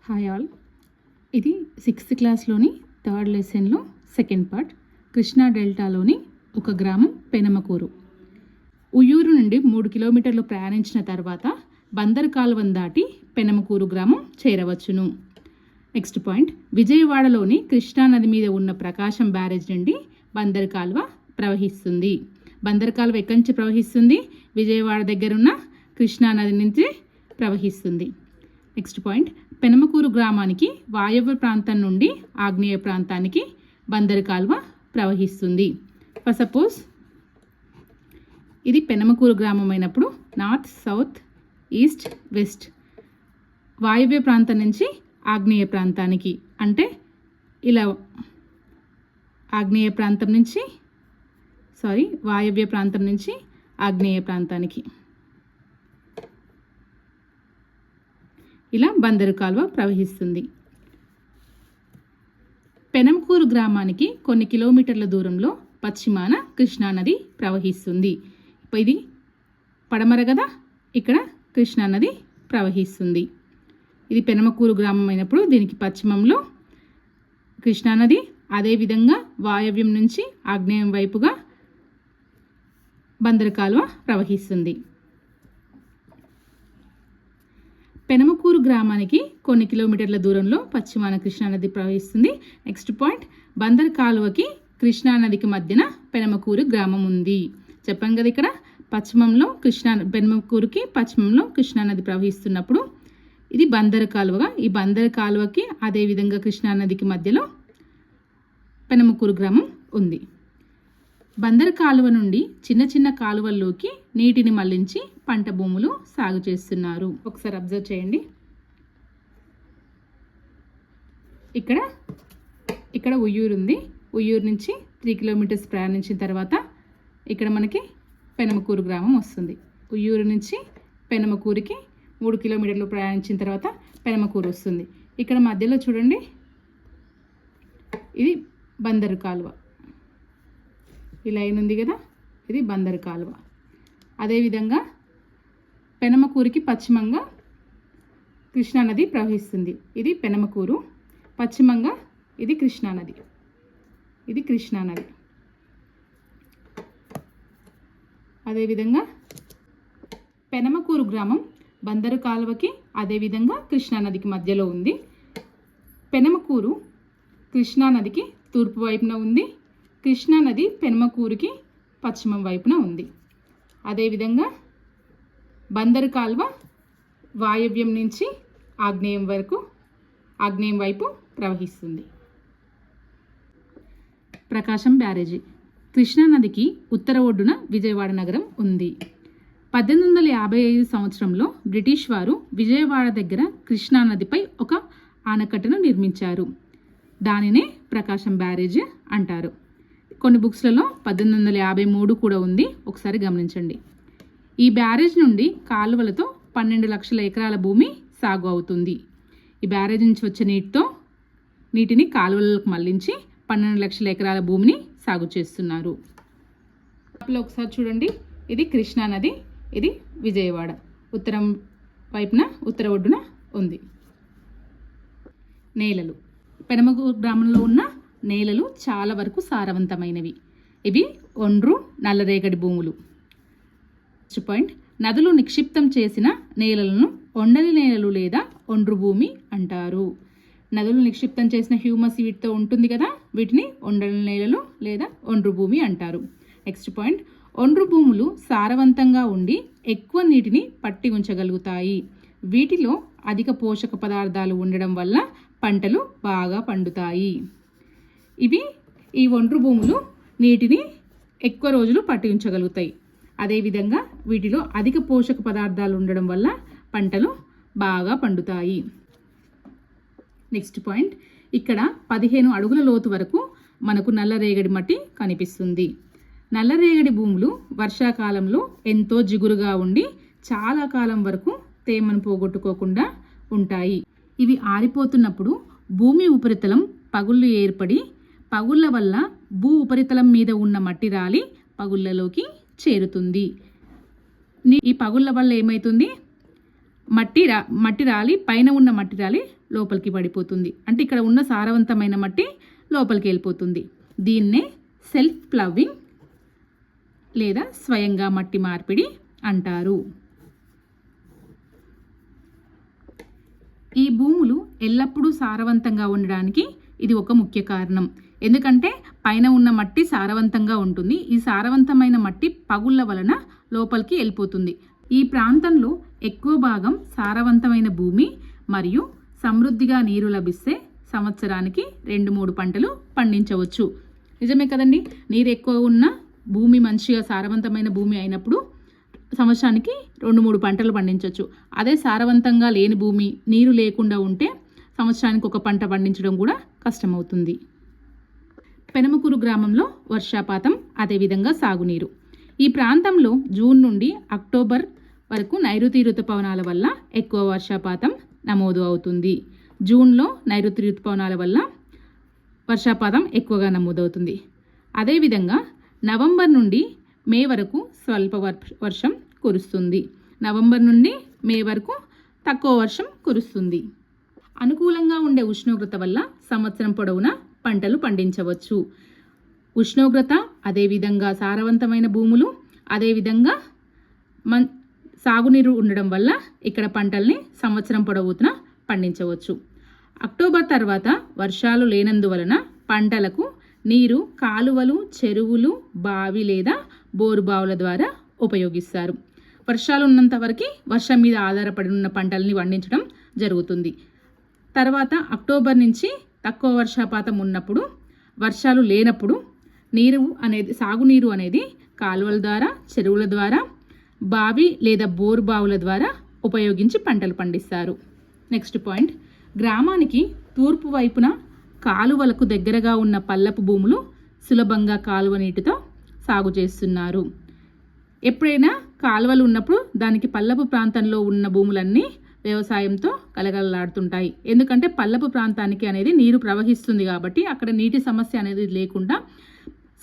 Hi all. ఇది 6th క్లాస్లోని 3rd లెసన్లో second part. Krishna డెల్టాలోని ఒక గ్రామం పెనమకూరు. ఉయ్యూరు నుండి 3 కిలోమీటర్లు ప్రయాణించిన తర్వాత బందరు కాలువను దాటి పెనమకూరు గ్రామం చేరవచ్చును. నెక్స్ట్ పాయింట్, విజయవాడలోని కృష్ణానది మీద ఉన్న ప్రకాశం బ్యారేజ్ నుండి బందరు కాలువ ప్రవహిస్తుంది. బందరు కాలువ ఎక్కడి నుంచి ప్రవహిస్తుంది? విజయవాడ దగ్గరున్న కృష్ణానది నుంచి ప్రవహిస్తుంది. నెక్స్ట్ పాయింట్, పెనమకూరు గ్రామానికి వాయవ్య ప్రాంతం నుండి ఆగ్నేయ ప్రాంతానికి బందరు కాలువ ప్రవహిస్తుంది. ఫర్ సపోజ్ ఇది పెనమకూరు గ్రామం అయినప్పుడు నార్త్, సౌత్, ఈస్ట్, వెస్ట్ వాయవ్య ప్రాంతం నుంచి ఆగ్నేయ ప్రాంతానికి, అంటే ఇలా వాయవ్య ప్రాంతం నుంచి ఆగ్నేయ ప్రాంతానికి ఇలా బందరు కాలువ ప్రవహిస్తుంది. పెనమకూరు గ్రామానికి కొన్ని కిలోమీటర్ల దూరంలో పశ్చిమాన కృష్ణానది ప్రవహిస్తుంది. ఇది పడమర కదా, ఇక్కడ కృష్ణానది ప్రవహిస్తుంది. ఇది పెనమకూరు గ్రామం అయినప్పుడు దీనికి పశ్చిమంలో కృష్ణానది, అదేవిధంగా వాయవ్యం నుంచి ఆగ్నేయం వైపుగా బందరు కాలువ ప్రవహిస్తుంది. పెనమకూరు గ్రామానికి కొన్ని కిలోమీటర్ల దూరంలో పశ్చిమాన కృష్ణానది ప్రవహిస్తుంది. నెక్స్ట్ పాయింట్, బందరు కాలువకి కృష్ణానదికి మధ్యన పెనమకూరు గ్రామం ఉంది. చెప్పాం కదా, ఇక్కడ పశ్చిమంలో పెనమకూరుకి పశ్చిమంలో కృష్ణానది ప్రవహిస్తున్నప్పుడు ఇది బందరు కాలువగా, ఈ బందరు కాలువకి అదేవిధంగా కృష్ణానదికి మధ్యలో పెనమకూరు గ్రామం ఉంది. బందరు కాలువ నుండి చిన్న చిన్న కాలువల్లోకి నీటిని మళ్లించి పంట భూములు సాగు చేస్తున్నారు. ఒకసారి అబ్జర్వ్ చేయండి. ఇక్కడ ఉయ్యూరు ఉంది. ఉయ్యూరు నుంచి 3 కిలోమీటర్స్ ప్రయాణించిన తర్వాత ఇక్కడ మనకి పెనమకూరు గ్రామం వస్తుంది. ఉయ్యూరు నుంచి పెనమకూరుకి 3 కిలోమీటర్లు ప్రయాణించిన తర్వాత పెనమకూరు వస్తుంది. ఇక్కడ మధ్యలో చూడండి, ఇది బందరు కాలువ, ఈ లైన్ ఉంది కదా, ఇది బందరు కాలువ. అదేవిధంగా పెనమకూరుకి పశ్చిమంగా కృష్ణానది ప్రవహిస్తుంది. ఇది పెనమకూరు, పశ్చిమంగా ఇది కృష్ణానది, ఇది కృష్ణానది. అదేవిధంగా పెనమకూరు గ్రామం బందరు కాలువకి అదేవిధంగా కృష్ణానదికి మధ్యలో ఉంది. పెనమకూరు కృష్ణానదికి తూర్పు వైపున ఉంది, కృష్ణానది పెనమకూరుకి పశ్చిమం వైపున ఉంది. అదేవిధంగా బందరు కాలువ వాయవ్యం నుంచి ఆగ్నేయం వైపు ప్రవహిస్తుంది. ప్రకాశం బ్యారేజీ కృష్ణానదికి ఉత్తర ఒడ్డున విజయవాడ నగరం ఉంది. 1855 సంవత్సరంలో బ్రిటిష్ వారు విజయవాడ దగ్గర కృష్ణానదిపై ఒక ఆనకట్టను నిర్మించారు. దానినే ప్రకాశం బ్యారేజ్ అంటారు. కొన్ని బుక్స్లలో 1853 కూడా ఉంది, ఒకసారి గమనించండి. ఈ బ్యారేజ్ నుండి కాలువలతో 12 లక్షల ఎకరాల భూమి సాగు అవుతుంది. ఈ బ్యారేజ్ నుంచి వచ్చే నీటిని కాలువలకు మళ్లించి 12 లక్షల ఎకరాల భూమిని సాగు చేస్తున్నారు. ఒకసారి చూడండి, ఇది కృష్ణానది, ఇది విజయవాడ, ఉత్తర ఒడ్డున ఉంది. నేలలు, పెనమకూరు గ్రామంలో ఉన్న నేలలు చాలా వరకు సారవంతమైనవి. ఇవి ఒండ్రు నల్లరేగడి భూములు. నెక్స్ట్ పాయింట్, నదులు నిక్షిప్తం చేసిన నేలలను ఒండలి నేలలు లేదా ఒండ్రు భూమి అంటారు. నదులు నిక్షిప్తం చేసిన హ్యూమస్ వీటితో ఉంటుంది కదా, వీటిని ఒండలి నేలలు లేదా ఒండ్రు భూమి అంటారు. నెక్స్ట్ పాయింట్, ఒండ్రు భూములు సారవంతంగా ఉండి ఎక్కువ నీటిని పట్టి ఉంచగలుగుతాయి. వీటిలో అధిక పోషక పదార్థాలు ఉండడం వల్ల పంటలు బాగా పండుతాయి. ఈ ఒండ్రు భూములు నీటిని ఎక్కువ రోజులు పట్టి ఉంచగలుగుతాయి. అదేవిధంగా వీటిలో అధిక పోషక పదార్థాలు ఉండడం వల్ల పంటలు బాగా పండుతాయి. నెక్స్ట్ పాయింట్, ఇక్కడ 15 అడుగుల లోతు వరకు మనకు నల్లరేగడి మట్టి కనిపిస్తుంది. నల్లరేగడి భూములు వర్షాకాలంలో ఎంతో జిగురుగా ఉండి చాలా కాలం వరకు తేమను పోగొట్టుకోకుండా ఉంటాయి. ఇవి ఆరిపోతున్నప్పుడు భూమి ఉపరితలం పగుళ్ళు ఏర్పడి పగుళ్ళ వల్ల భూ ఉపరితలం మీద ఉన్న మట్టి రాలి పగుళ్ళలోకి చేరుతుంది. ఈ పగుళ్ళ వల్ల ఏమవుతుంది? మట్టి రాలి పైన ఉన్న మట్టి రాలి లోపలికి పడిపోతుంది. అంటే ఇక్కడ ఉన్న సారవంతమైన మట్టి లోపలికి వెళ్ళిపోతుంది. దీన్నే సెల్ఫ్ ప్లవింగ్ లేదా స్వయంగా మట్టి మార్పిడి అంటారు. ఈ భూములు ఎల్లప్పుడూ సారవంతంగా ఉండడానికి ఇది ఒక ముఖ్య కారణం. ఎందుకంటే పైన ఉన్న మట్టి సారవంతంగా ఉంటుంది. ఈ సారవంతమైన మట్టి పగుళ్ళ వలన లోపలికి వెళ్ళిపోతుంది. ఈ ప్రాంతంలో ఎక్కువ భాగం సారవంతమైన భూమి మరియు సమృద్ధిగా నీరు లభిస్తే సంవత్సరానికి 2-3 పంటలు పండించవచ్చు. నిజమే కదండి. నీరు ఎక్కువ ఉన్న భూమి, మంచిగా సారవంతమైన భూమి అయినప్పుడు సంవత్సరానికి 2-3 పంటలు పండించవచ్చు. అదే సారవంతంగా లేని భూమి, నీరు లేకుండా ఉంటే సంవత్సరానికి ఒక పంట పండించడం కూడా కష్టమవుతుంది. పెనమకూరు గ్రామంలో వర్షపాతం, అదేవిధంగా సాగునీరు. ఈ ప్రాంతంలో జూన్ నుండి అక్టోబర్ వరకు నైరుతి ఋతుపవనాల వల్ల ఎక్కువ వర్షపాతం నమోదు అవుతుంది. జూన్లో నైరుతి ఋతుపవనాల వల్ల వర్షపాతం ఎక్కువగా నమోదవుతుంది. అదేవిధంగా నవంబర్ నుండి మే వరకు స్వల్ప వర్షం కురుస్తుంది. నవంబర్ నుండి మే వరకు తక్కువ వర్షం కురుస్తుంది. అనుకూలంగా ఉండే ఉష్ణోగ్రత వల్ల సంవత్సరం పొడవునా పంటలు పండించవచ్చు. ఉష్ణోగ్రత, అదేవిధంగా సారవంతమైన భూములు, అదేవిధంగా సాగునీరు ఉండడం వల్ల ఇక్కడ పంటల్ని సంవత్సరం పొడవునా పండించవచ్చు. అక్టోబర్ తర్వాత వర్షాలు లేనందువలన పంటలకు నీరు కాలువలు, చెరువులు, బావి లేదా బోరు బావుల ద్వారా ఉపయోగిస్తారు. వర్షాలు ఉన్నంత వరకు వర్షం మీద ఆధారపడి ఉన్న పంటల్ని పండించడం జరుగుతుంది. తర్వాత అక్టోబర్ నుంచి తక్కువ వర్షపాతం ఉన్నప్పుడు, వర్షాలు లేనప్పుడు సాగునీరు అనేది కాలువల ద్వారా, చెరువుల ద్వారా, బావి లేదా బోరు బావుల ద్వారా ఉపయోగించి పంటలు పండిస్తారు. నెక్స్ట్ పాయింట్, గ్రామానికి తూర్పు వైపున కాలువలకు దగ్గరగా ఉన్న పల్లపు భూములు సులభంగా కాలువ నీటితో సాగు చేస్తున్నారు. ఎప్పుడైనా కాలువలు ఉన్నప్పుడు దానికి పల్లపు ప్రాంతంలో ఉన్న భూములన్నీ వ్యవసాయంతో కలగలలాడుతుంటాయి. ఎందుకంటే పల్లపు ప్రాంతానికి అనేది నీరు ప్రవహిస్తుంది కాబట్టి అక్కడ నీటి సమస్య అనేది లేకుండా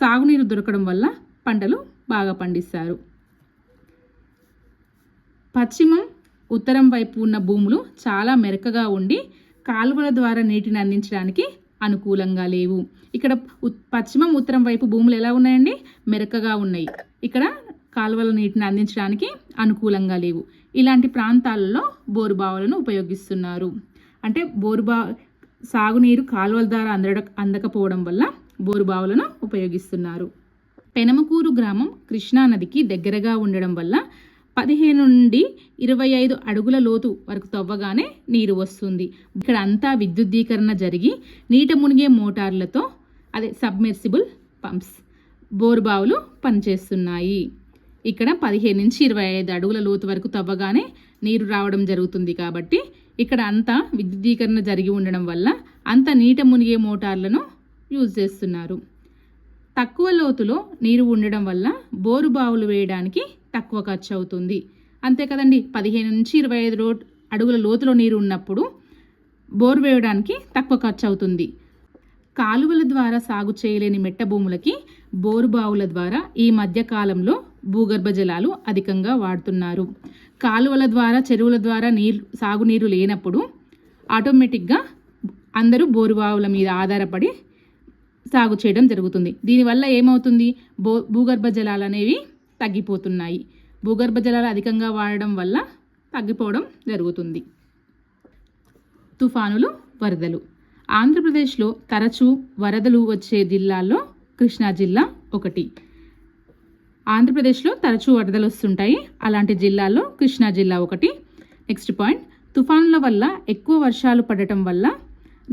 సాగునీరు దొరకడం వల్ల పంటలు బాగా పండిస్తారు. పశ్చిమం, ఉత్తరం వైపు ఉన్న భూములు చాలా మెరకగా ఉండి కాలువల ద్వారా నీటిని అందించడానికి అనుకూలంగా లేవు. ఇక్కడ పశ్చిమం, ఉత్తరం వైపు భూములు ఎలా ఉన్నాయండి? మెరకగా ఉన్నాయి. ఇక్కడ కాలువల నీటిని అందించడానికి అనుకూలంగా లేవు. ఇలాంటి ప్రాంతాలలో బోరుబావులను ఉపయోగిస్తున్నారు. అంటే సాగునీరు కాలువల ద్వారా అందకపోవడం వల్ల బోరుబావులను ఉపయోగిస్తున్నారు. పెనమకూరు గ్రామం కృష్ణానదికి దగ్గరగా ఉండడం వల్ల 15 నుండి 25 అడుగుల లోతు వరకు తవ్వగానే నీరు వస్తుంది. ఇక్కడ అంతా విద్యుద్దీకరణ జరిగి నీట మునిగే మోటార్లతో, అదే సబ్మెర్సిబుల్ పంప్స్, బోరుబావులు పనిచేస్తున్నాయి. ఇక్కడ 15 నుంచి 25 అడుగుల లోతు వరకు తవ్వగానే నీరు రావడం జరుగుతుంది. కాబట్టి ఇక్కడ అంతా విద్యుద్దీకరణ జరిగి ఉండడం వల్ల అంత నీట మునిగే మోటార్లను యూజ్ చేస్తున్నారు. తక్కువ లోతులో నీరు ఉండడం వల్ల బోరు బావులు వేయడానికి తక్కువ ఖర్చు అవుతుంది. అంతే కదండి. 15 నుంచి 25 అడుగుల లోతులో నీరు ఉన్నప్పుడు బోరు వేయడానికి తక్కువ ఖర్చు అవుతుంది. కాలువల ద్వారా సాగు చేయలేని మెట్ట భూములకి బోరు బావుల ద్వారా ఈ మధ్య కాలంలో భూగర్భ జలాలు అధికంగా వాడుతున్నారు. కాలువల ద్వారా, చెరువుల ద్వారా సాగునీరు లేనప్పుడు ఆటోమేటిక్గా అందరూ బోరు బావుల మీద ఆధారపడి సాగు చేయడం జరుగుతుంది. దీనివల్ల ఏమవుతుంది? భూగర్భ జలాలు అనేవి తగ్గిపోతున్నాయి. భూగర్భ జలాలు అధికంగా వాడడం వల్ల తగ్గిపోవడం జరుగుతుంది. తుఫానులు, వరదలు. ఆంధ్రప్రదేశ్లో తరచూ వరదలు వచ్చే జిల్లాల్లో కృష్ణా జిల్లా ఒకటి. ఆంధ్రప్రదేశ్లో తరచూ వరదలు వస్తుంటాయి. అలాంటి జిల్లాల్లో కృష్ణా జిల్లా ఒకటి. నెక్స్ట్ పాయింట్, తుఫానుల వల్ల ఎక్కువ వర్షాలు పడటం వల్ల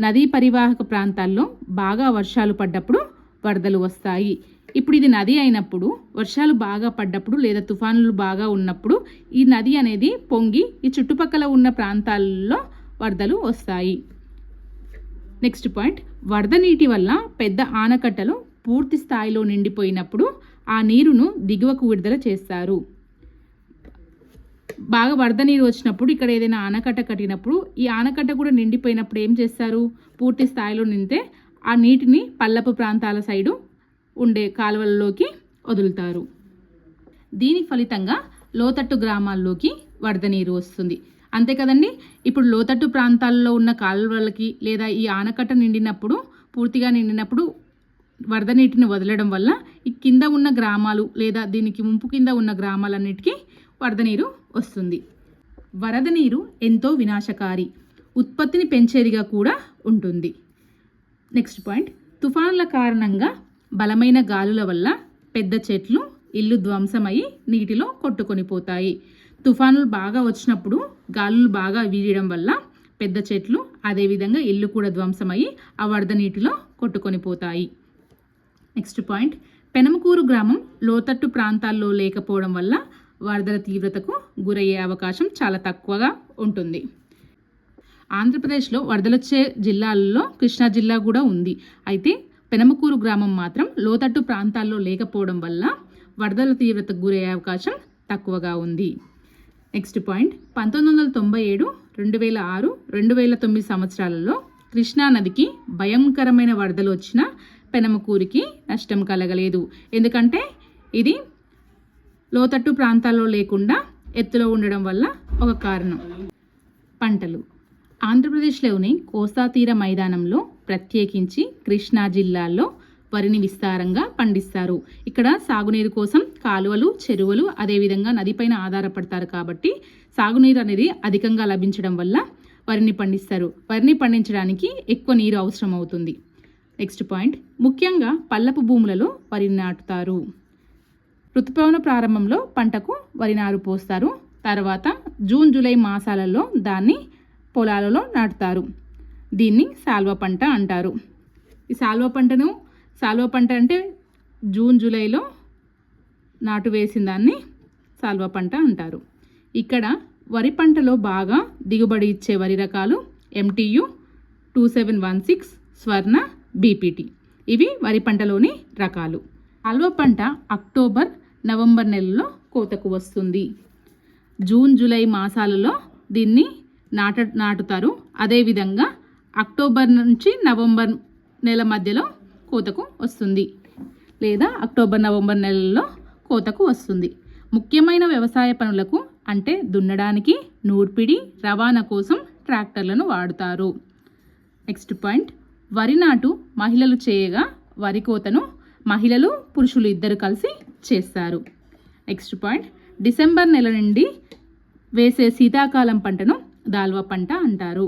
నదీ పరివాహక ప్రాంతాల్లో బాగా వర్షాలు పడ్డప్పుడు వరదలు వస్తాయి. ఇప్పుడు ఇది నది అయినప్పుడు, వర్షాలు బాగా పడ్డప్పుడు లేదా తుఫానులు బాగా ఉన్నప్పుడు ఈ నది అనేది పొంగి ఈ చుట్టుపక్కల ఉన్న ప్రాంతాల్లో వరదలు వస్తాయి. నెక్స్ట్ పాయింట్, వరద నీటి వల్ల పెద్ద ఆనకట్టలు పూర్తి స్థాయిలో నిండిపోయినప్పుడు ఆ నీరును దిగువకు విడుదల చేస్తారు. బాగా వరద నీరు వచ్చినప్పుడు ఇక్కడ ఏదైనా ఆనకట్ట కట్టినప్పుడు ఈ ఆనకట్ట కూడా నిండిపోయినప్పుడు ఏం చేస్తారు? పూర్తి స్థాయిలో నిండితే ఆ నీటిని పల్లపు ప్రాంతాల సైడు ఉండే కాలువలలోకి వదులుతారు. దీని ఫలితంగా లోతట్టు గ్రామాల్లోకి వరద నీరు వస్తుంది. అంతే కదండి. ఇప్పుడు లోతట్టు ప్రాంతాల్లో ఉన్న కాలువలకి లేదా ఈ ఆనకట్ట నిండినప్పుడు పూర్తిగా నిండినప్పుడు వరద నీటిని వదలడం వల్ల ఈ కింద ఉన్న గ్రామాలు లేదా దీనికి ముంపు కింద ఉన్న గ్రామాలన్నిటికీ వరద నీరు వస్తుంది. వరద నీరు ఎంతో వినాశకారి, ఉత్పత్తిని పెంచేదిగా కూడా ఉంటుంది. నెక్స్ట్ పాయింట్, తుఫానుల కారణంగా బలమైన గాలుల వల్ల పెద్ద చెట్లు ఇల్లు ధ్వంసమై నీటిలో కొట్టుకొని పోతాయి. తుఫానులు బాగా వచ్చినప్పుడు గాలులు బాగా వీయడం వల్ల పెద్ద చెట్లు అదేవిధంగా ఇల్లు కూడా ధ్వంసమయ్యి ఆ వరద నీటిలో కొట్టుకొని పోతాయి. నెక్స్ట్ పాయింట్, పెనమకూరు గ్రామం లోతట్టు ప్రాంతాల్లో లేకపోవడం వల్ల వరదల తీవ్రతకు గురయ్యే అవకాశం చాలా తక్కువగా ఉంటుంది. ఆంధ్రప్రదేశ్లో వరదలొచ్చే జిల్లాల్లో కృష్ణా జిల్లా కూడా ఉంది. అయితే పెనమకూరు గ్రామం మాత్రం లోతట్టు ప్రాంతాల్లో లేకపోవడం వల్ల వరదల తీవ్రతకు గురయ్యే అవకాశం తక్కువగా ఉంది. నెక్స్ట్ పాయింట్, 1997, 2006, 2009 సంవత్సరాలలో కృష్ణా నదికి భయంకరమైన వరదలు వచ్చిన పెనమకూరికి నష్టం కలగలేదు. ఎందుకంటే ఇది లోతట్టు ప్రాంతాల్లో లేకుండా ఎత్తులో ఉండడం వల్ల ఒక కారణం. పంటలు, ఆంధ్రప్రదేశ్లోని కోస్తా తీర మైదానంలో ప్రత్యేకించి కృష్ణా జిల్లాలో వరిని విస్తారంగా పండిస్తారు. ఇక్కడ సాగునీరు కోసం కాలువలు, చెరువులు అదేవిధంగా నదిపైన ఆధారపడతారు కాబట్టి సాగునీరు అనేది అధికంగా లభించడం వల్ల వరిని పండిస్తారు. వరిని పండించడానికి ఎక్కువ నీరు అవసరం అవుతుంది. నెక్స్ట్ పాయింట్, ముఖ్యంగా పల్లపు భూములలో వరి నాటుతారు. ఋతుపవన ప్రారంభంలో పంటకు వరి నారు పోస్తారు. తర్వాత జూన్, జూలై మాసాలలో దాన్ని పొలాలలో నాటుతారు. దీన్ని సాల్వ పంట అంటారు. ఈ సాల్వ పంట అంటే జూన్, జూలైలో నాటు వేసిన దాన్ని సాల్వ పంట అంటారు. ఇక్కడ వరి పంటలో బాగా దిగుబడి ఇచ్చే వరి రకాలు MTU 2716, స్వర్ణ, BPT. ఇవి వరి పంటలోని రకాలు. సాల్వ పంట అక్టోబర్, నవంబర్ నెలలో కోతకు వస్తుంది. జూన్, జూలై మాసాలలో దీన్ని నాటుతారు. అదేవిధంగా అక్టోబర్ నుంచి నవంబర్ నెల మధ్యలో కోతకు వస్తుంది లేదా అక్టోబర్, నవంబర్ నెలల్లో కోతకు వస్తుంది. ముఖ్యమైన వ్యవసాయ పనులకు అంటే దున్నడానికి, నూర్పిడి, రవాణా కోసం ట్రాక్టర్లను వాడుతారు. నెక్స్ట్ పాయింట్, వరి నాటు మహిళలు చేయగా వరి కోతను మహిళలు, పురుషులు ఇద్దరు కలిసి చేస్తారు. నెక్స్ట్ పాయింట్, డిసెంబర్ నెల నుండి వేసే శీతాకాలం పంటను దాల్వా పంట అంటారు.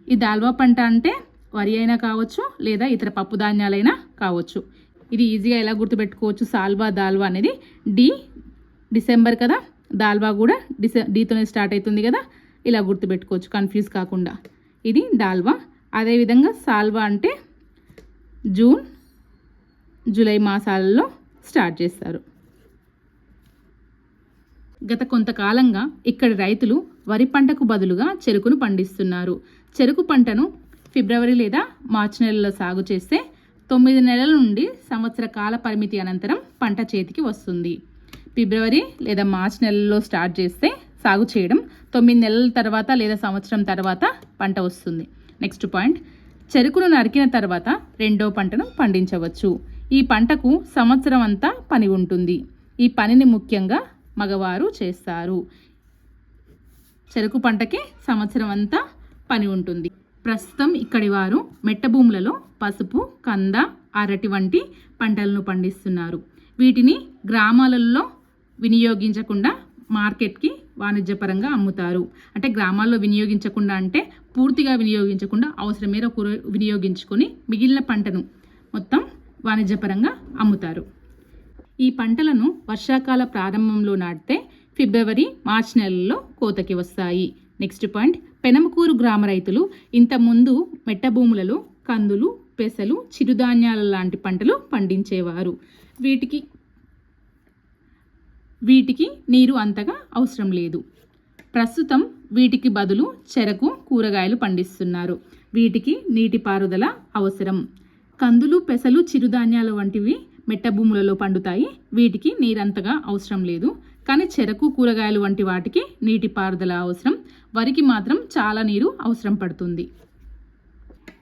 ఈ దాల్వా పంట అంటే వరి అయినా కావచ్చు లేదా ఇతర పప్పు ధాన్యాలైనా కావచ్చు. ఇది ఈజీగా ఎలా గుర్తుపెట్టుకోవచ్చు, సాల్వా, దాల్వా అనేది డిసెంబర్ కదా, దాల్వా కూడా డీతోనే స్టార్ట్ అవుతుంది కదా, ఇలా గుర్తుపెట్టుకోవచ్చు కన్ఫ్యూజ్ కాకుండా. ఇది దాల్వా. అదేవిధంగా సాల్వా అంటే జూన్, జూలై మాసాలలో స్టార్ట్ చేస్తారు. గత కొంతకాలంగా ఇక్కడి రైతులు వరి పంటకు బదులుగా చెరుకును పండిస్తున్నారు. చెరుకు పంటను ఫిబ్రవరి లేదా మార్చి నెలలో సాగు చేస్తే 9 నెలల నుండి సంవత్సర కాల పరిమితి అనంతరం పంట చేతికి వస్తుంది. ఫిబ్రవరి లేదా మార్చి నెలలో స్టార్ట్ చేస్తే సాగు చేయడం 9 నెలల తర్వాత లేదా సంవత్సరం తర్వాత పంట వస్తుంది. నెక్స్ట్ పాయింట్, చెరుకును నరికిన తర్వాత రెండో పంటను పండించవచ్చు. ఈ పంటకు సంవత్సరం అంతా పని ఉంటుంది. ఈ పనిని ముఖ్యంగా మగవారు చేస్తారు. చెరుకు పంటకి సంవత్సరం అంతా పని ఉంటుంది. ప్రస్తుతం ఇక్కడి వారు మెట్ట భూములలో పసుపు, కంద, అరటి వంటి పంటలను పండిస్తున్నారు. వీటిని గ్రామాలలో వినియోగించకుండా మార్కెట్కి వాణిజ్యపరంగా అమ్ముతారు. అంటే గ్రామాల్లో వినియోగించకుండా అంటే పూర్తిగా వినియోగించకుండా అవసరం మేర వినియోగించుకొని మిగిలిన పంటను మొత్తం వాణిజ్యపరంగా అమ్ముతారు. ఈ పంటలను వర్షాకాల ప్రారంభంలో నాటితే ఫిబ్రవరి, మార్చి నెలల్లో కోతకి వస్తాయి. నెక్స్ట్ పాయింట్, పెనమకూరు గ్రామ రైతులు ఇంతకుముందు మెట్ట భూములలో కందులు, పెసలు, చిరుధాన్యాల లాంటి పంటలు పండించేవారు. వీటికి నీరు అంతగా అవసరం లేదు. ప్రస్తుతం వీటికి బదులు చెరకు, కూరగాయలు పండిస్తున్నారు. వీటికి నీటిపారుదల అవసరం. కందులు, పెసలు, చిరుధాన్యాలు వంటివి మెట్ట భూములలో పండుతాయి. వీటికి నీరంతగా అవసరం లేదు. కానీ చెరకు, కూరగాయలు వంటి వాటికి నీటిపారుదల అవసరం. వరికి మాత్రం చాలా నీరు అవసరం పడుతుంది.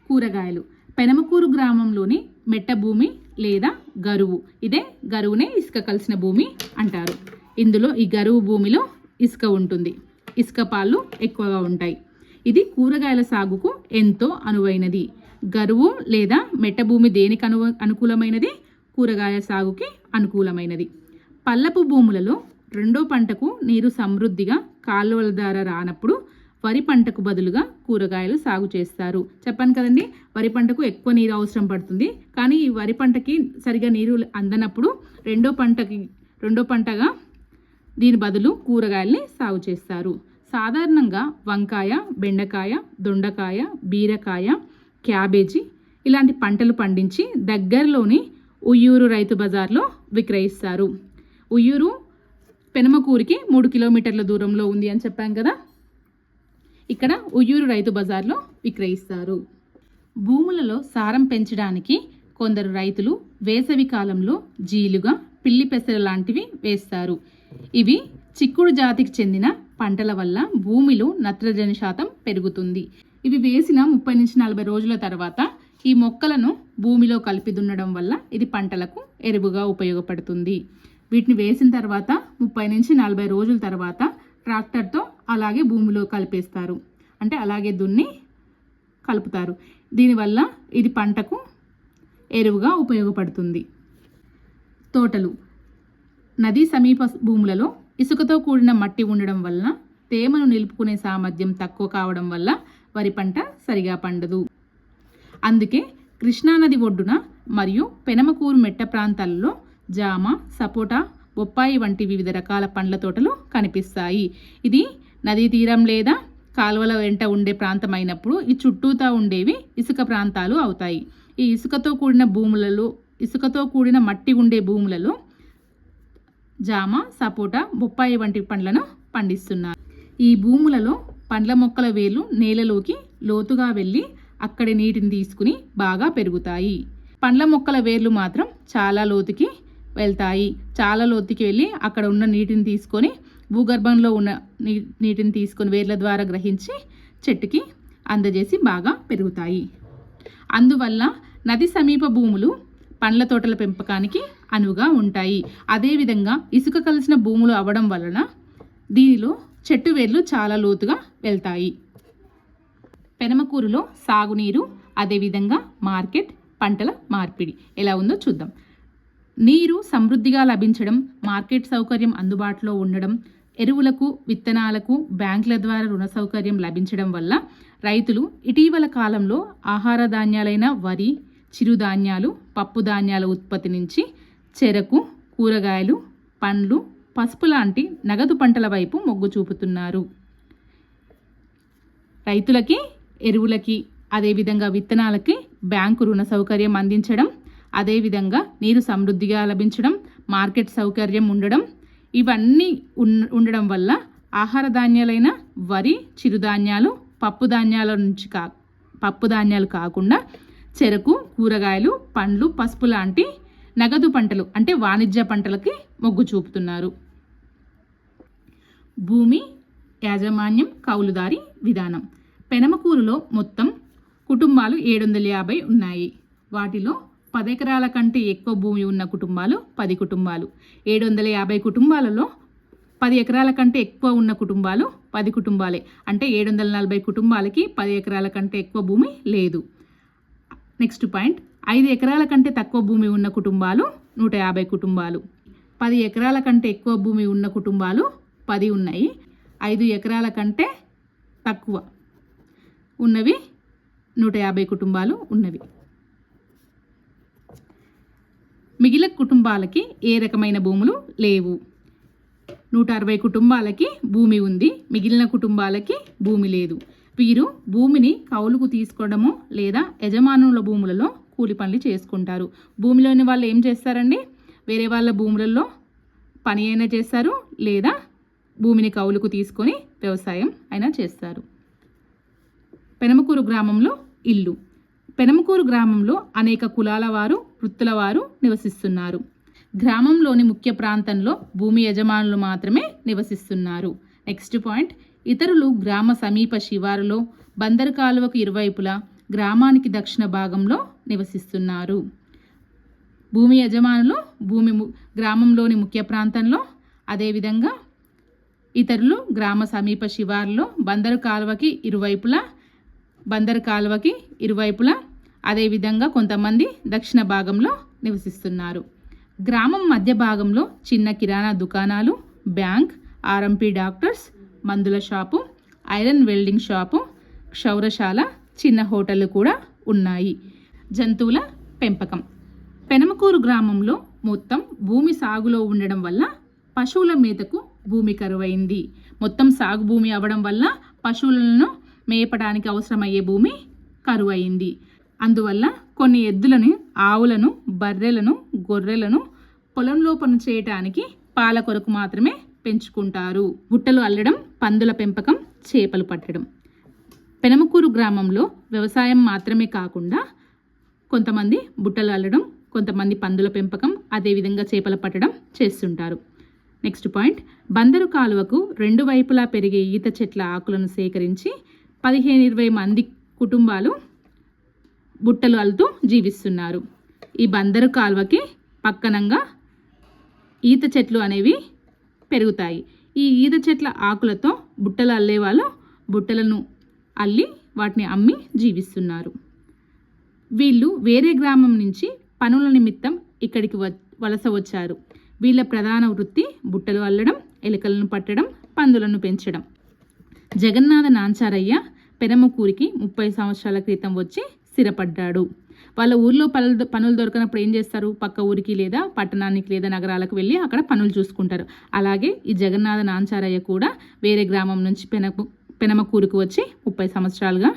కూరగాయలు, పెనమకూరు గ్రామంలోని మెట్ట భూమి లేదా గరువు. ఇదే గరువునే ఇసుక కలిసిన భూమి అంటారు. ఇందులో ఈ గరువు భూమిలో ఇసుక ఉంటుంది. ఇసుక పాళ్ళు ఎక్కువగా ఉంటాయి. ఇది కూరగాయల సాగుకు ఎంతో అనువైనది. గరువు లేదా మెట్ట భూమి దేనికి అనుకూలమైనది? కూరగాయ సాగుకి అనుకూలమైనది. పల్లపు భూములలో రెండో పంటకు నీరు సమృద్ధిగా కాలువల ద్వారా రానప్పుడు వరి పంటకు బదులుగా కూరగాయలు సాగు చేస్తారు. చెప్పాను కదండి, వరి పంటకు ఎక్కువ నీరు అవసరం పడుతుంది. కానీ ఈ వరి పంటకి సరిగా నీరు అందనప్పుడు రెండో పంటగా దీని బదులు కూరగాయల్ని సాగు చేస్తారు. సాధారణంగా వంకాయ, బెండకాయ, దొండకాయ, బీరకాయ, క్యాబేజీ ఇలాంటి పంటలు పండించి దగ్గరలోని ఉయ్యూరు రైతు బజార్లో విక్రయిస్తారు. ఉయ్యూరు పెనమకూరికి 3 కిలోమీటర్ల దూరంలో ఉంది అని చెప్పాం కదా. ఇక్కడ ఉయ్యూరు రైతు బజార్లో విక్రయిస్తారు. భూములలో సారం పెంచడానికి కొందరు రైతులు వేసవి కాలంలో జీలుగా, పిల్లి పెసర లాంటివి వేస్తారు. ఇవి చిక్కుడు జాతికి చెందిన పంటల వల్ల భూమిలో నత్రజని శాతం పెరుగుతుంది. ఇవి వేసిన 30 నుంచి 40 రోజుల తర్వాత ఈ మొక్కలను భూమిలో కలిపి దున్నడం వల్ల ఇది పంటలకు ఎరువుగా ఉపయోగపడుతుంది. వీటిని వేసిన తర్వాత 30 నుంచి 40 రోజుల తర్వాత ట్రాక్టర్తో అలాగే భూమిలో కలిపేస్తారు. అంటే అలాగే దున్ని కలుపుతారు. దీనివల్ల ఇది పంటకు ఎరువుగా ఉపయోగపడుతుంది. తోటలు. నదీ సమీప భూములలో ఇసుకతో కూడిన మట్టి ఉండడం వల్ల తేమను నిలుపుకునే సామర్థ్యం తక్కువ కావడం వల్ల వరి పంట సరిగా పండదు. అందుకే కృష్ణానది ఒడ్డున మరియు పెనమకూరు మెట్ట ప్రాంతాలలో జామ, సపోటా, బొప్పాయి వంటి వివిధ రకాల పండ్ల తోటలు కనిపిస్తాయి. ఇది నదీ తీరం లేదా కాలువల వెంట ఉండే ప్రాంతం అయినప్పుడు ఈ చుట్టూతా ఉండేవి ఇసుక ప్రాంతాలు అవుతాయి. ఈ ఇసుకతో కూడిన మట్టి ఉండే భూములలో జామ, సపోటా, బొప్పాయి వంటి పండ్లను పండిస్తున్నారు. ఈ భూములలో పండ్ల మొక్కల వేర్లు నేలలోకి లోతుగా వెళ్ళి అక్కడి నీటిని తీసుకుని బాగా పెరుగుతాయి. పండ్ల మొక్కల వేర్లు మాత్రం చాలా లోతుకి వెళ్తాయి. చాలా లోతుకి వెళ్ళి అక్కడ ఉన్న నీటిని తీసుకొని భూగర్భంలో ఉన్న నీటిని తీసుకొని వేర్ల ద్వారా గ్రహించి చెట్టుకి అందజేసి బాగా పెరుగుతాయి. అందువల్ల నది సమీప భూములు పండ్ల తోటల పెంపకానికి అనువుగా ఉంటాయి. అదేవిధంగా ఇసుక కలిసిన భూములు అవ్వడం వలన దీనిలో చెట్టు వేర్లు చాలా లోతుగా వెళ్తాయి. పెనమకూరులో సాగునీరు, అదేవిధంగా మార్కెట్, పంటల మార్పిడి ఎలా ఉందో చూద్దాం. నీరు సమృద్ధిగా లభించడం, మార్కెట్ సౌకర్యం అందుబాటులో ఉండడం, ఎరువులకు, విత్తనాలకు బ్యాంకుల ద్వారా రుణ సౌకర్యం లభించడం వల్ల రైతులు ఇటీవల కాలంలో ఆహార ధాన్యాలైన వరి, చిరుధాన్యాలు, పప్పు ధాన్యాల ఉత్పత్తి నుంచి చెరకు, కూరగాయలు, పండ్లు, పసుపు లాంటి నగదు పంటల వైపు మొగ్గు చూపుతున్నారు. రైతులకి, ఎరువులకి, అదేవిధంగా విత్తనాలకి బ్యాంకు రుణ సౌకర్యం అందించడం, అదేవిధంగా నీరు సమృద్ధిగా లభించడం, మార్కెట్ సౌకర్యం ఉండడం, ఇవన్నీ ఉండడం వల్ల ఆహార ధాన్యాలైన వరి, చిరుధాన్యాలు, పప్పు ధాన్యాలు కాకుండా చెరకు, కూరగాయలు, పండ్లు, పసుపు లాంటి నగదు పంటలు అంటే వాణిజ్య పంటలకి మొగ్గు చూపుతున్నారు. భూమి యాజమాన్యం, కౌలుదారి విధానం. పెనమకూరులో మొత్తం కుటుంబాలు 750 ఉన్నాయి. వాటిలో 10 ఎకరాల కంటే ఎక్కువ భూమి ఉన్న కుటుంబాలు 10 కుటుంబాలు. 750 కుటుంబాలలో 10 ఎకరాల కంటే ఎక్కువ ఉన్న కుటుంబాలు 10 కుటుంబాలే. అంటే 740 కుటుంబాలకి 10 ఎకరాల కంటే ఎక్కువ భూమి లేదు. నెక్స్ట్ పాయింట్, 5 ఎకరాల కంటే తక్కువ భూమి ఉన్న కుటుంబాలు 150 కుటుంబాలు. 10 ఎకరాల కంటే ఎక్కువ భూమి ఉన్న కుటుంబాలు 10 ఉన్నాయి. 5 ఎకరాల కంటే తక్కువ ఉన్నవి 150 కుటుంబాలు ఉన్నవి. మిగిలిన కుటుంబాలకి ఏ రకమైన భూములు లేవు. 160 కుటుంబాలకి భూమి ఉంది, మిగిలిన కుటుంబాలకి భూమి లేదు. వీరు భూమిని కౌలుకు తీసుకోవడము లేదా యజమానుల భూములలో కూలి పనులు చేసుకుంటారు. భూమిలోని వాళ్ళు ఏం చేస్తారండి, వేరే వాళ్ళ భూములలో పని అయినా చేస్తారు లేదా భూమిని కౌలుకు తీసుకొని వ్యవసాయం అయినా చేస్తారు. పెనమకూరు గ్రామంలో ఇల్లు. పెనమకూరు గ్రామంలో అనేక కులాల వారు, వృత్తుల వారు నివసిస్తున్నారు. గ్రామంలోని ముఖ్య ప్రాంతంలో భూమి యజమానులు మాత్రమే నివసిస్తున్నారు. నెక్స్ట్ పాయింట్, ఇతరులు గ్రామ సమీప శివారులో బందరు కాలువకు ఇరువైపులా గ్రామానికి దక్షిణ భాగంలో నివసిస్తున్నారు. భూమి యజమానులు గ్రామంలోని ముఖ్య ప్రాంతంలో, అదేవిధంగా ఇతరులు గ్రామ సమీప శివార్లో బందరు కాలువకి ఇరువైపులా అదేవిధంగా కొంతమంది దక్షిణ భాగంలో నివసిస్తున్నారు. గ్రామం మధ్య భాగంలో చిన్న కిరాణా దుకాణాలు, బ్యాంక్, ఆర్ఎంపీ డాక్టర్స్, మందుల షాపు, ఐరన్ వెల్డింగ్ షాపు, క్షౌరశాల, చిన్న హోటళ్లు కూడా ఉన్నాయి. జంతువుల పెంపకం. పెనమకూరు గ్రామంలో మొత్తం భూమి సాగులో ఉండడం వల్ల పశువుల మేతకు భూమి కరువైంది. మొత్తం సాగు భూమి అవ్వడం వల్ల పశువులను మేపడానికి అవసరమయ్యే భూమి కరువైంది. అందువల్ల కొన్ని ఎద్దులను, ఆవులను, బర్రెలను, గొర్రెలను పొలంలో పని చేయటానికి పాల కొరకు మాత్రమే పెంచుకుంటారు. బుట్టలు అల్లడం, పందుల పెంపకం, చేపలు పట్టడం. పెనమకూరు గ్రామంలో వ్యవసాయం మాత్రమే కాకుండా కొంతమంది బుట్టలు అల్లడం, కొంతమంది పందుల పెంపకం, అదేవిధంగా చేపలు పట్టడం చేస్తుంటారు. నెక్స్ట్ పాయింట్, బందరు కాలువకు 2 వైపులా పెరిగే ఈత చెట్ల ఆకులను సేకరించి 15-20 మంది కుటుంబాలు బుట్టలు అల్లుతూ జీవిస్తున్నారు. ఈ బందరు కాలువకి పక్కనంగా ఈత చెట్లు అనేవి పెరుగుతాయి. ఈ ఈత చెట్ల ఆకులతో బుట్టలు అల్లేవాళ్ళు బుట్టలను అల్లి వాటిని అమ్మి జీవిస్తున్నారు. వీళ్ళు వేరే గ్రామం నుంచి పనుల నిమిత్తం ఇక్కడికి వలస వచ్చారు. వీళ్ళ ప్రధాన వృత్తి బుట్టలు అల్లడం, ఎలుకలను పట్టడం, పందులను పెంచడం. జగన్నాథ నాంచారయ్య పెనమకూరికి 30 సంవత్సరాల క్రితం వచ్చి స్థిరపడ్డాడు. వాళ్ళ ఊర్లో పనులు దొరకనప్పుడు ఏం చేస్తారు? పక్క ఊరికి లేదా పట్టణానికి లేదా నగరాలకు వెళ్ళి అక్కడ పనులు చూసుకుంటారు. అలాగే ఈ జగన్నాథ నాంచారయ్య కూడా వేరే గ్రామం నుంచి పెనమకూరుకు వచ్చి 30 సంవత్సరాలుగా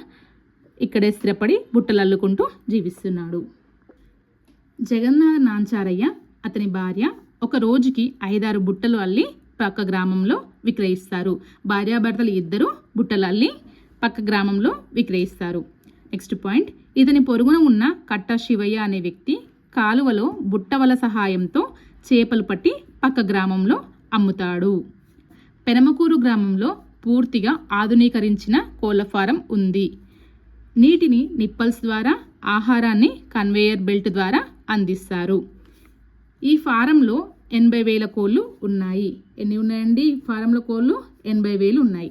ఇక్కడే స్థిరపడి బుట్టలు అల్లుకుంటూ జీవిస్తున్నాడు. జగన్నాథ నాంచారయ్య, అతని భార్య ఒక రోజుకి 5-6 బుట్టలు అల్లి పక్క గ్రామంలో విక్రయిస్తారు. భార్యాభర్తలు ఇద్దరు బుట్టలు అల్లి పక్క గ్రామంలో విక్రయిస్తారు. నెక్స్ట్ పాయింట్, ఇతని పొరుగున ఉన్న కట్ట శివయ్య అనే వ్యక్తి కాలువలో బుట్టవల సహాయంతో చేపలు పట్టి పక్క గ్రామంలో అమ్ముతాడు. పెనమకూరు గ్రామంలో పూర్తిగా ఆధునీకరించిన కోళ్ల ఫారం ఉంది. నీటిని నిప్పల్స్ ద్వారా, ఆహారాన్ని కన్వేయర్ బెల్ట్ ద్వారా అందిస్తారు. ఈ ఫారంలో 80,000 కోళ్ళు ఉన్నాయి. ఎన్ని ఉన్నాయండి ఈ ఫారంలో కోళ్ళు? 80,000 ఉన్నాయి.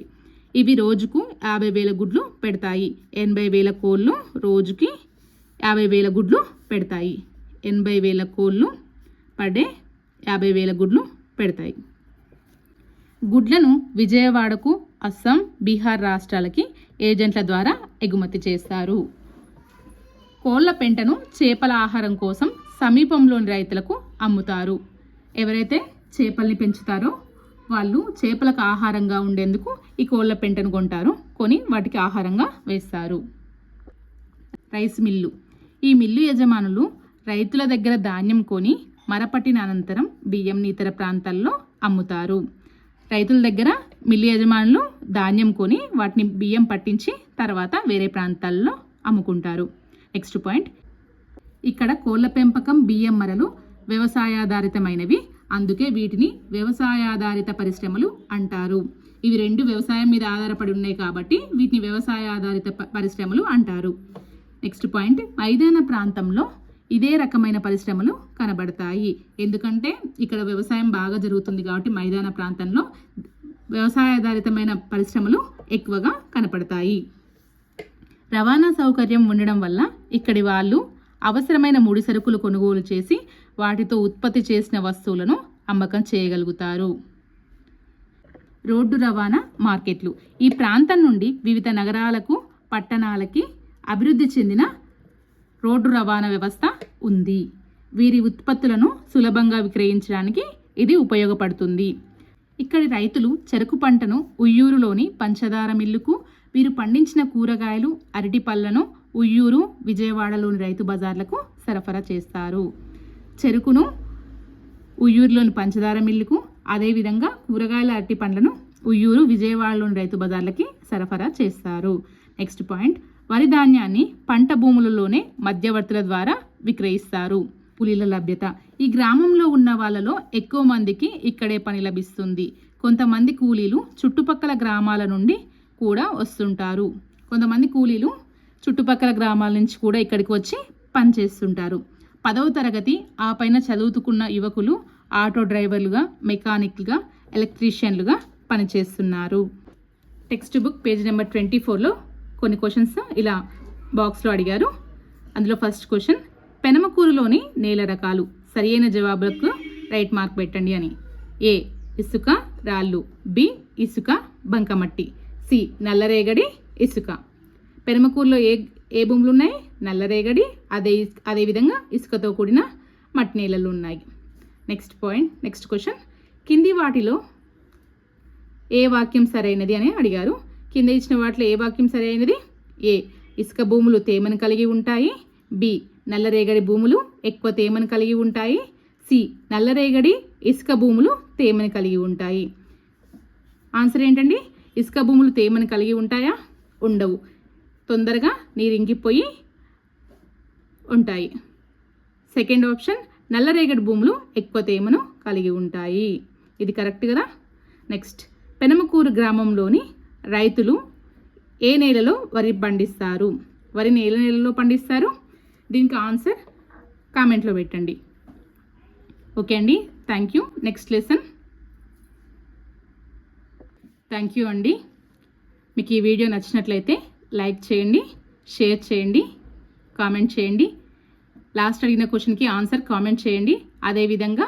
ఇవి రోజుకు 50,000 గుడ్లు పెడతాయి. 80,000 కోళ్ళు రోజుకి 50,000 గుడ్లు పెడతాయి. 80,000 కోళ్ళు పర్ డే 50,000 గుడ్లు పెడతాయి. గుడ్లను విజయవాడకు, అస్సాం, బీహార్ రాష్ట్రాలకి ఏజెంట్ల ద్వారా ఎగుమతి చేస్తారు. కోళ్ల పెంటను చేపల ఆహారం కోసం సమీపంలోని రైతులకు అమ్ముతారు. ఎవరైతే చేపల్ని పెంచుతారో వాళ్ళు చేపలకు ఆహారంగా ఉండేందుకు ఈ కోళ్ల పెంటను కొంటారు. కొని వాటికి ఆహారంగా వేస్తారు. Rice mill. ఈ మిల్లు యజమానులు రైతుల దగ్గర ధాన్యం కొని మరపట్టిన అనంతరం బియ్యంని ఇతర ప్రాంతాల్లో అమ్ముతారు. రైతుల దగ్గర మిల్లు యజమానులు ధాన్యం కొని వాటిని బియ్యం పట్టించి తర్వాత వేరే ప్రాంతాల్లో అమ్ముకుంటారు. నెక్స్ట్ పాయింట్, ఇక్కడ కోళ్ల పెంపకం, బియ్యం మరలు వ్యవసాయాధారితమైనవి. అందుకే వీటిని వ్యవసాయాధారిత పరిశ్రమలు అంటారు. ఇవి 2 వ్యవసాయం మీద ఆధారపడి ఉన్నాయి కాబట్టి వీటిని వ్యవసాయాధారిత పరిశ్రమలు అంటారు. నెక్స్ట్ పాయింట్, మైదాన ప్రాంతంలో ఇదే రకమైన పరిశ్రమలు కనబడతాయి. ఎందుకంటే ఇక్కడ వ్యవసాయం బాగా జరుగుతుంది కాబట్టి మైదాన ప్రాంతంలో వ్యవసాయాధారితమైన పరిశ్రమలు ఎక్కువగా కనపడతాయి. రవాణా సౌకర్యం ఉండడం వల్ల ఇక్కడి వాళ్ళు అవసరమైన ముడి సరుకులు కొనుగోలు చేసి వాటితో ఉత్పత్తి చేసిన వస్తువులను అమ్మకం చేయగలుగుతారు. రోడ్డు రవాణా మార్కెట్లు. ఈ ప్రాంతం నుండి వివిధ నగరాలకు, పట్టణాలకి అభివృద్ధి చెందిన రోడ్డు రవాణా వ్యవస్థ ఉంది. వీరి ఉత్పత్తులను సులభంగా విక్రయించడానికి ఇది ఉపయోగపడుతుంది. ఇక్కడి రైతులు చెరకు పంటను ఉయ్యూరులోని పంచదార మిల్లుకు, వీరు పండించిన కూరగాయలు, అరటి పళ్ళను ఉయ్యూరు, విజయవాడలోని రైతు బజార్లకు సరఫరా చేస్తారు. చెరుకును ఉయ్యూరులోని పంచదార మిల్లుకు, అదేవిధంగా కూరగాయల, అరటి పండ్లను ఉయ్యూరు, విజయవాడలోని రైతు బజార్లకి సరఫరా చేస్తారు. నెక్స్ట్ పాయింట్, వరి ధాన్యాన్ని పంట భూములలోనే మధ్యవర్తుల ద్వారా విక్రయిస్తారు. కూలీల లభ్యత. ఈ గ్రామంలో ఉన్న వాళ్ళలో ఎక్కువ మందికి ఇక్కడే పని లభిస్తుంది. కొంతమంది కూలీలు చుట్టుపక్కల గ్రామాల నుండి కూడా వస్తుంటారు. కొంతమంది కూలీలు చుట్టుపక్కల గ్రామాల నుంచి కూడా ఇక్కడికి వచ్చి పనిచేస్తుంటారు. 10వ తరగతి ఆ పైన చదువుతున్న యువకులు ఆటో డ్రైవర్లుగా, మెకానిక్లుగా, ఎలక్ట్రీషియన్లుగా పనిచేస్తున్నారు. టెక్స్ట్ బుక్ పేజ్ నెంబర్ 24లో కొన్ని క్వశ్చన్స్ ఇలా బాక్స్లో అడిగారు. అందులో ఫస్ట్ క్వశ్చన్, పెనమకూరులోని నేల రకాలు. సరియైన జవాబులకు రైట్ మార్క్ పెట్టండి అని. ఏ ఇసుక రాళ్ళు, బి ఇసుక బంకమట్టి, సి నల్లరేగడి ఇసుక. పెనమకూరులో ఏ భూములు ఉన్నాయి? నల్లరేగడి, అదేవిధంగా ఇసుకతో కూడిన మట్టి నేలలు ఉన్నాయి. నెక్స్ట్ క్వశ్చన్, కింది వాటిలో ఏ వాక్యం సరైనది అని అడిగారు. కింద ఇచ్చిన వాటిలో ఏ వాక్యం సరైనది? ఏ ఇసుక భూములు తేమను కలిగి ఉంటాయి, బి నల్లరేగడి భూములు ఎక్కువ తేమను కలిగి ఉంటాయి, సి నల్లరేగడి ఇసుక భూములు తేమను కలిగి ఉంటాయి. ఆన్సర్ ఏంటండి? ఇసుక భూములు తేమను కలిగి ఉంటాయా? ఉండవు, తొందరగా నీరు ఇంకిపోయి ఉంటాయి. సెకండ్ ఆప్షన్, నల్లరేగడి భూములు ఎక్కువ తేమను కలిగి ఉంటాయి. ఇది కరెక్ట్ కదా. నెక్స్ట్, పెనమకూరు గ్రామంలోని రైతులు ఏ నేలలో వరి పండిస్తారు? వరిని ఏ నేలలో పండిస్తారు? దీనికి ఆన్సర్ కామెంట్లో పెట్టండి. ఓకే అండి, thank you. Next lesson. Thank you అండి. మీకు ఈ వీడియో నచ్చినట్లయితే లైక్ చేయండి, షేర్ చేయండి, కామెంట్ చేయండి. లాస్ట్ అడిగిన క్వశ్చన్కి ఆన్సర్ కామెంట్ చేయండి. అదేవిధంగా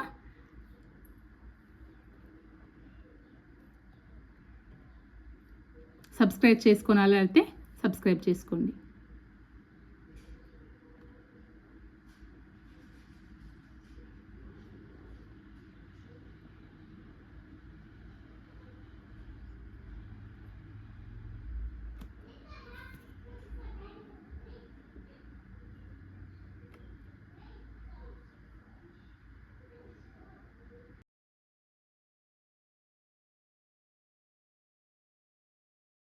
సబ్స్క్రైబ్ చేసుకోవాలి అయితే సబ్స్క్రైబ్ చేసుకోండి.